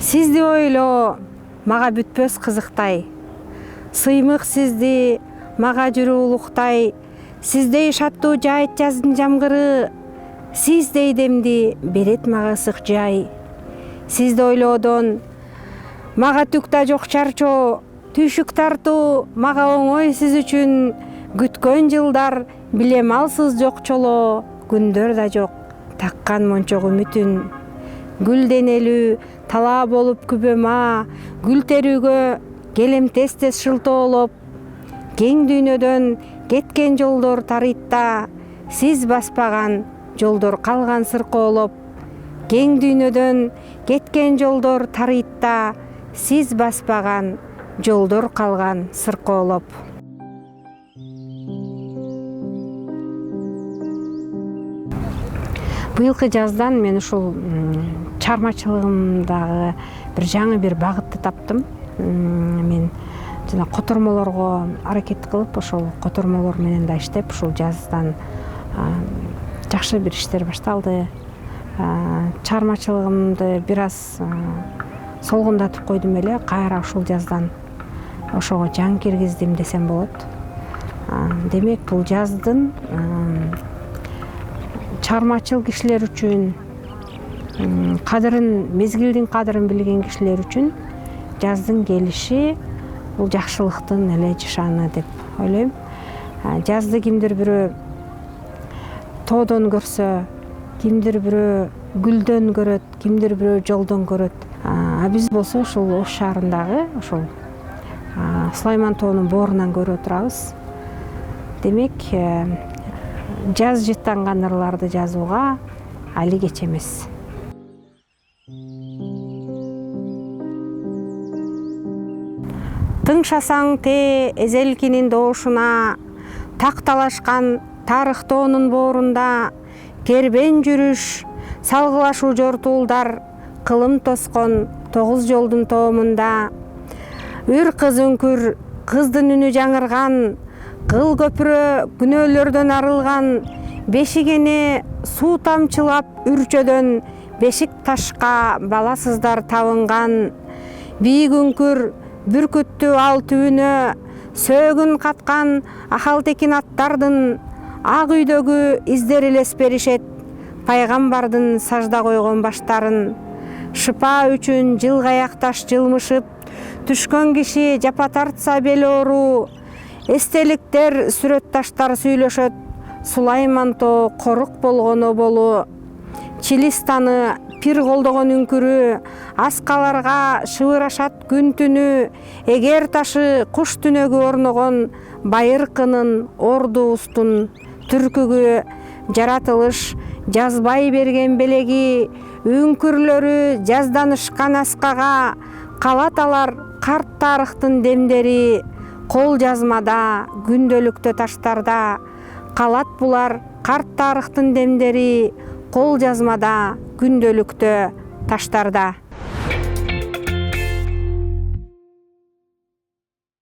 Сизди ойлоо мага бүтпөс кызыктай, сыймык сизди мага жүрүү улуктай, сиздей шаттуу жайыт жаздын жамгыры, сиздей демди берет мага ысык жай. Сизди ойлоодон мага түк да жок чарчоо, түйшүк тартуу мага оңой сиз үчүн, күткөн жылдар билем алсыз жок чолоо, күндөр да жок таккан мончок үмүтүн. Гүл денелүү талаа болуп күбөма, гүл терүүгө келем тез-тез шылтоолоп, кең дүйнөдөн кеткен жолдор тарыйтта, сиз баспаган жолдор калган сыркоолоп. Кең дүйнөдөн кеткен жолдор тарыйтта, сиз баспаган жолдор калган сыркоолоп. Быйылкы жаздан мен ушул чыгармачылыгымдагы бир жаңы бир багытты таптым. Мен жана котормолорго аракет кылып, ошол котормолор менен да иштеп, ушул жаздан жакшы бир иштер башталды. Чыгармачылыгымды бир аз солгундатып койдум эле, кайра ушул жаздан ошого жаң киргиздим десем болот. Демек, бул жаздын чыгармачыл кишилер үчүн, мезгилдин кадырын билген кишилер үчүн жаздын келиши бул жакшылыктын эле жашаны деп ойлойм. Жазды кимдир бирөө тоодон көрсө, кимдир бирөө гүлдөн көрөт, кимдир бирөө жолдон көрөт. Биз болсо ушул Ош шаарындагы ошол Сулайман тоонун боорунан көрүп отурабыз. Демек, жаз жыттанган ырларды жазууга али кеч эмес. Тыңшасаң те эзелкинин доошуна, такталашкан тарых тоонун боорунда, кербен жүрүш, салгылашуу жортуулдар, кылым тоскон 9 жолдун тоомунда. Үр кыз үңкүр, кыздын үнү жаңырган, кыл көпүрө күнөөлөрдөн арылган, бешигени суу тамчылап үрчөдөн, бешик ташка баласыздар табынган. Бийик үңкүр, бүркүттү ал түбүнө, сөөгүн каткан ахалтекин аттардын, ак үйдөгү издери элес беришет, пайгамбардын сажда койгон баштарын. Шыпа үчүн жылгаякташ жылмышып, түшкөн киши жапа тартса бел оору, эстеликтер сүрөт таштар сүйлөшөт, Сулайман тоо корук болгону болу. Чилистаны пир колдогон үңкүрү, аскаларга шыбырашат күн түнү, эгер ташы куш түнөгү орногон, байыркынын ордубуздун түркүгү. Жаратылыш жазбай берген белеги, үңкүрлөрү жазданышкан аскага, калат алар карт тарыхтын демдери. Кол жазмада, күндөлүктө таштарда, калат булар карт тарыхтын демдери. Кол жазмада, күндөлүктө таштарда.